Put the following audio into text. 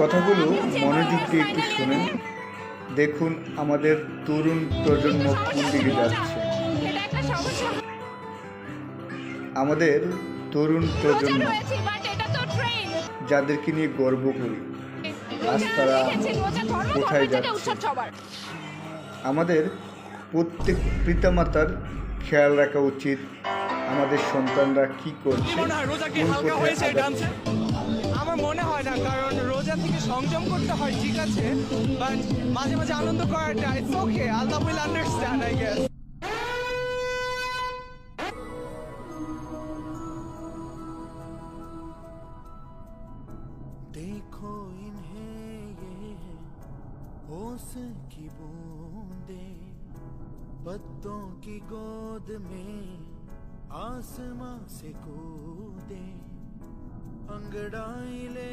কথাগুলো মনোযোগ দিয়ে একটু শুনেন। দেখুন আমাদের তরুণ প্রজন্ম কোন দিকে যাচ্ছে। আমাদের তরুণ প্রজন্ম যাদেরকে নিয়ে গর্ব করি, আজ তারা কোথায় যাচ্ছে। আমাদের প্রত্যেক পিতামাতার খেয়াল রাখা উচিত আমাদের সন্তানরা কি করছে, কোন পথে আগাচ্ছে। আমার মনে হয় না, কারণ রোজা থেকে সংযম করতে হয়, ঠিক আছে, বাট মাঝে মাঝে আনন্দ করাটা it's okay, Allah will understand I guess. देखो इन्हें ये है ओस की बूंदे, पत्तों की गोद में आसमां से कूदे, अंगड़ाई ले